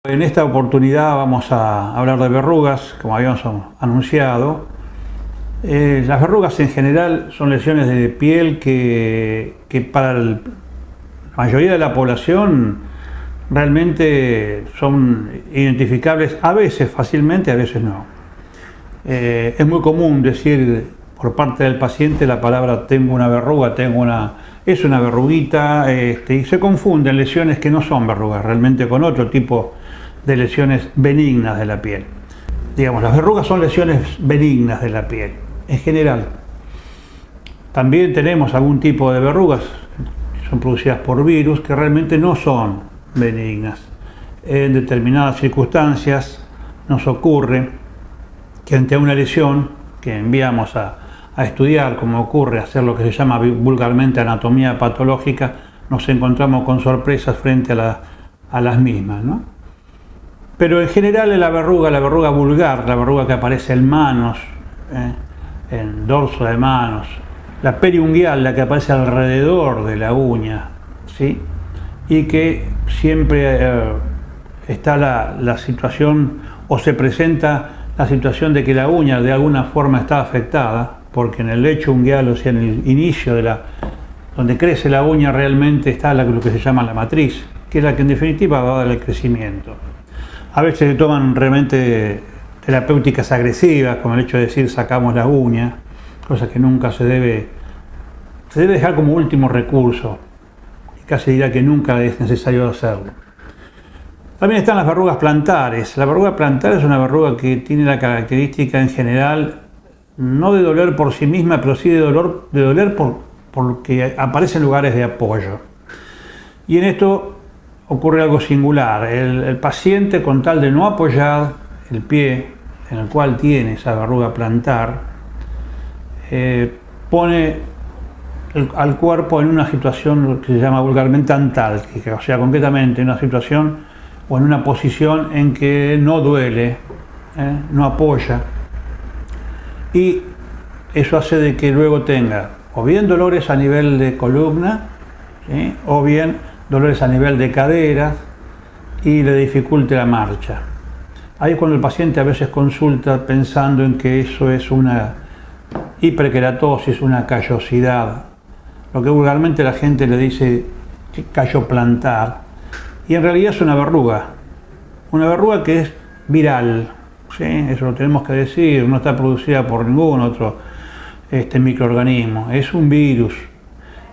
En esta oportunidad vamos a hablar de verrugas, como habíamos anunciado. Las verrugas en general son lesiones de piel que para la mayoría de la población realmente son identificables, a veces fácilmente, a veces no. Es muy común decir por parte del paciente la palabra tengo una verruga, es una verruguita, y se confunden lesiones que no son verrugas realmente con otro tipo de lesiones benignas de la piel. Digamos, las verrugas son lesiones benignas de la piel, en general. También tenemos algún tipo de verrugas que son producidas por virus que realmente no son benignas. En determinadas circunstancias nos ocurre que ante una lesión que enviamos a estudiar, como ocurre, hacer lo que se llama vulgarmente anatomía patológica, nos encontramos con sorpresas frente a las mismas, ¿no? Pero en general la verruga vulgar, la verruga que aparece en manos, en dorso de manos, la periunguial, la que aparece alrededor de la uña, ¿sí? Y que siempre está la situación, o se presenta la situación de que la uña de alguna forma está afectada, porque en el lecho unguial, o sea, en el inicio donde crece la uña, realmente está lo que se llama la matriz, que es la que en definitiva va a dar el crecimiento. A veces se toman realmente terapéuticas agresivas, como el hecho de decir sacamos la uña, cosa que nunca se debe dejar como último recurso, y casi diría que nunca es necesario hacerlo. También están las verrugas plantares. La verruga plantar es una verruga que tiene la característica en general no de doler por sí misma, pero sí de doler porque aparece en lugares de apoyo. Y en esto ocurre algo singular. El paciente, con tal de no apoyar el pie en el cual tiene esa verruga plantar, pone al cuerpo en una situación que se llama vulgarmente antálgica, o sea, concretamente en una situación o en una posición en que no duele, no apoya, y eso hace de que luego tenga o bien dolores a nivel de columna, ¿sí?, o bien dolores a nivel de cadera y le dificulte la marcha. Ahí es cuando el paciente a veces consulta pensando en que eso es una hiperkeratosis, una callosidad, lo que vulgarmente la gente le dice callo plantar, y en realidad es una verruga que es viral, ¿sí? Eso lo tenemos que decir, no está producida por ningún otro microorganismo, es un virus.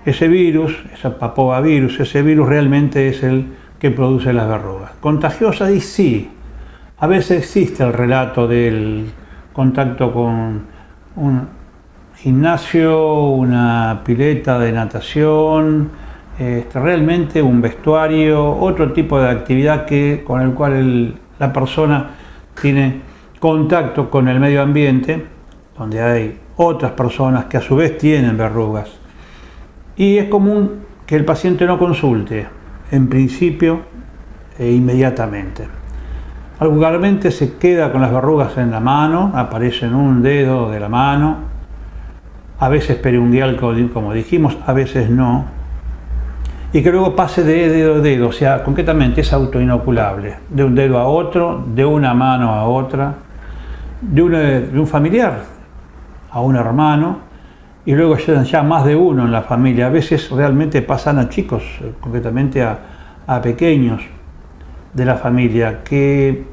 Ese virus, ese papovavirus, ese virus realmente es el que produce las verrugas. Contagiosa, y sí, a veces existe el relato del contacto con un gimnasio, una pileta de natación, realmente un vestuario, otro tipo de actividad con el cual la persona tiene contacto con el medio ambiente, donde hay otras personas que a su vez tienen verrugas. Y es común que el paciente no consulte, en principio e inmediatamente. Vulgarmente se queda con las verrugas en la mano, aparece en un dedo de la mano, a veces periunguial, como dijimos, a veces no, y que luego pase de dedo a dedo, o sea, concretamente es autoinoculable, de un dedo a otro, de una mano a otra, de un familiar a un hermano, y luego ya más de uno en la familia. A veces realmente pasan a chicos, concretamente a pequeños de la familia, que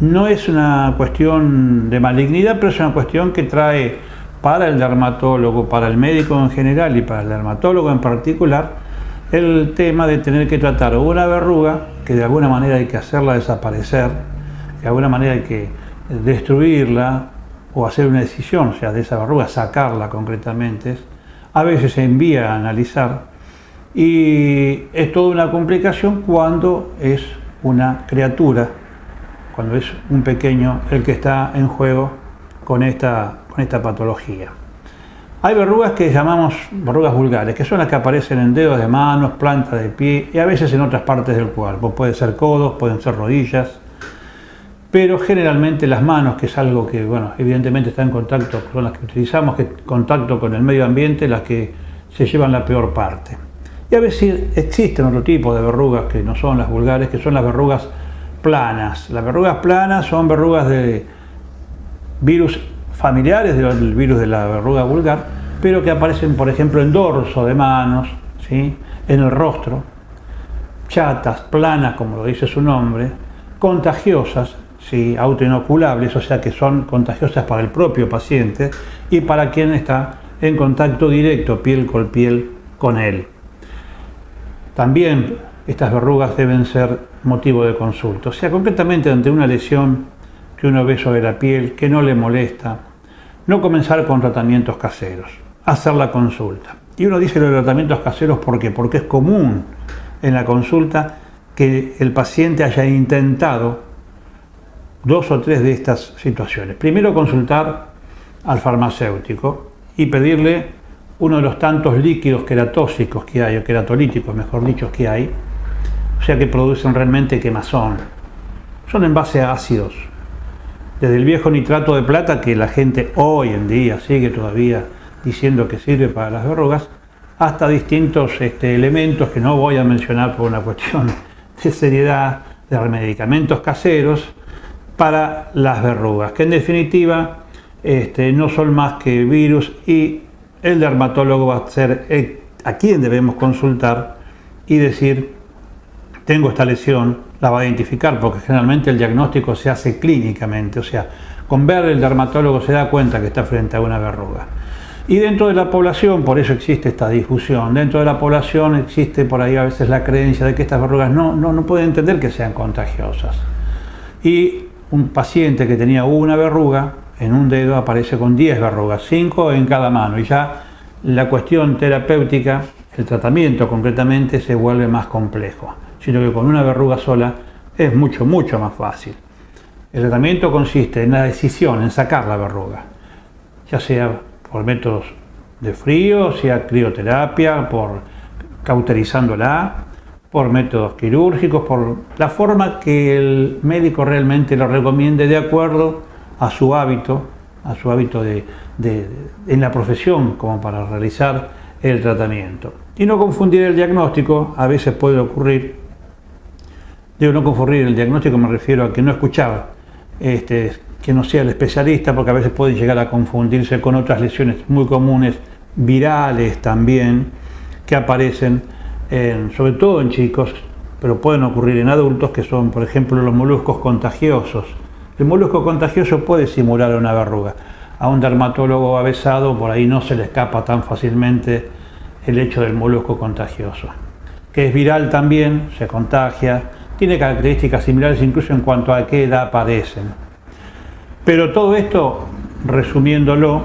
no es una cuestión de malignidad, pero es una cuestión que trae para el dermatólogo, para el médico en general y para el dermatólogo en particular, el tema de tener que tratar una verruga que de alguna manera hay que hacerla desaparecer, que de alguna manera hay que destruirla, o hacer una decisión, o sea, de esa verruga, sacarla concretamente. A veces se envía a analizar, y es toda una complicación cuando es una criatura, cuando es un pequeño el que está en juego con esta patología. Hay verrugas que llamamos verrugas vulgares, que son las que aparecen en dedos de manos, plantas de pie y a veces en otras partes del cuerpo. Pueden ser codos, pueden ser rodillas, pero generalmente las manos, que es algo que, bueno, evidentemente está en contacto, son las que utilizamos, contacto con el medio ambiente, las que se llevan la peor parte. Y a veces existen otro tipo de verrugas que no son las vulgares, que son las verrugas planas. Las verrugas planas son verrugas de virus familiares del virus de la verruga vulgar, pero que aparecen, por ejemplo, en dorso de manos, ¿sí? En el rostro, chatas, planas, como lo dice su nombre, contagiosas, ¿sí? Autoinoculables, o sea que son contagiosas para el propio paciente y para quien está en contacto directo, piel con él. También estas verrugas deben ser motivo de consulta, o sea, concretamente ante una lesión que uno ve sobre la piel, que no le molesta, no comenzar con tratamientos caseros, hacer la consulta. Y uno dice los tratamientos caseros ¿por qué? Porque es común en la consulta que el paciente haya intentado 2 o 3 de estas situaciones. Primero, consultar al farmacéutico y pedirle uno de los tantos líquidos queratóxicos que hay, o queratolíticos, mejor dicho, que hay, o sea que producen realmente quemazón. Son en base a ácidos. Desde el viejo nitrato de plata, que la gente hoy en día sigue todavía diciendo que sirve para las verrugas, hasta distintos elementos que no voy a mencionar por una cuestión de seriedad, de medicamentos caseros para las verrugas, que en definitiva no son más que virus, y el dermatólogo va a ser a quien debemos consultar y decir: tengo esta lesión, la va a identificar, porque generalmente el diagnóstico se hace clínicamente, o sea, con ver el dermatólogo se da cuenta que está frente a una verruga. Y dentro de la población, por eso existe esta difusión, dentro de la población existe por ahí a veces la creencia de que estas verrugas no pueden entender que sean contagiosas. Y un paciente que tenía una verruga en un dedo aparece con 10 verrugas, 5 en cada mano, y ya la cuestión terapéutica, el tratamiento concretamente, se vuelve más complejo, sino que con una verruga sola es mucho más fácil. El tratamiento consiste en la decisión, en sacar la verruga, ya sea por métodos de frío, sea crioterapia, por cauterizándola, por métodos quirúrgicos, por la forma que el médico realmente lo recomiende de acuerdo a su hábito en la profesión, como para realizar el tratamiento. Y no confundir el diagnóstico. A veces puede ocurrir, no confundir el diagnóstico, me refiero a que no escuchaba, que no sea el especialista, porque a veces pueden llegar a confundirse con otras lesiones muy comunes, virales también, que aparecen sobre todo en chicos, pero pueden ocurrir en adultos, que son, por ejemplo, los moluscos contagiosos. El molusco contagioso puede simular una verruga. A un dermatólogo avesado por ahí no se le escapa tan fácilmente el hecho del molusco contagioso, que es viral también, se contagia, tiene características similares incluso en cuanto a qué edad aparecen. Pero todo esto, resumiéndolo,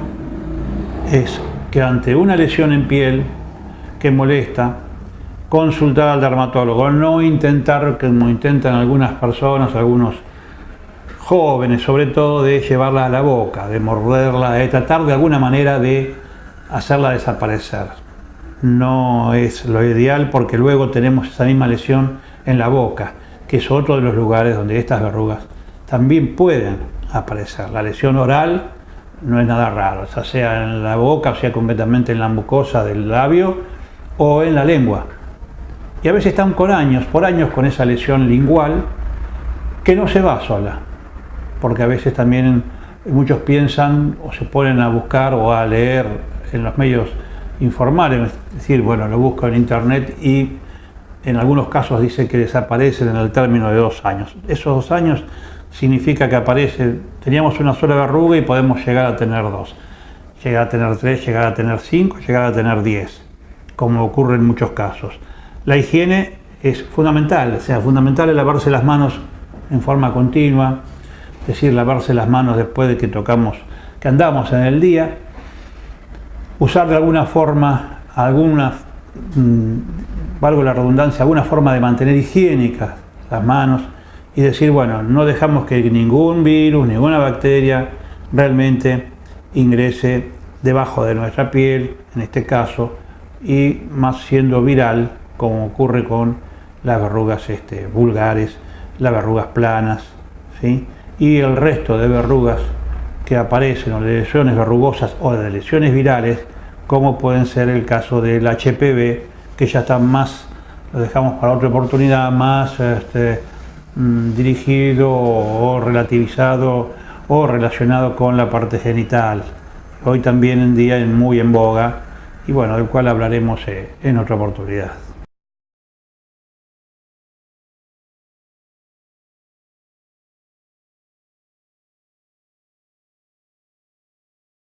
es que ante una lesión en piel que molesta, consultar al dermatólogo, no intentar, como intentan algunas personas, algunos jóvenes sobre todo, de llevarla a la boca, de morderla, de tratar de alguna manera de hacerla desaparecer. No es lo ideal, porque luego tenemos esa misma lesión en la boca, que es otro de los lugares donde estas verrugas también pueden aparecer. La lesión oral no es nada raro, ya sea en la boca, o sea completamente en la mucosa del labio o en la lengua. Y a veces están por años con esa lesión lingual que no se va sola, porque a veces también muchos piensan o se ponen a buscar o a leer en los medios informales, es decir, bueno, lo busco en internet y en algunos casos dice que desaparecen en el término de 2 años. Esos 2 años significa que teníamos una sola verruga y podemos llegar a tener 2, llegar a tener 3, llegar a tener 5, llegar a tener 10, como ocurre en muchos casos. La higiene es fundamental, o sea, fundamental es lavarse las manos en forma continua, es decir, lavarse las manos después de que andamos en el día, usar de alguna forma, valgo la redundancia, alguna forma de mantener higiénicas las manos y decir, bueno, no dejamos que ningún virus, ninguna bacteria realmente ingrese debajo de nuestra piel, en este caso, y más siendo viral, como ocurre con las verrugas vulgares, las verrugas planas, ¿sí? Y el resto de verrugas que aparecen, o de lesiones verrugosas o de lesiones virales, como pueden ser el caso del HPV, que ya está más, lo dejamos para otra oportunidad, más dirigido o relativizado o relacionado con la parte genital. Hoy también en día muy en boga y bueno, del cual hablaremos en otra oportunidad.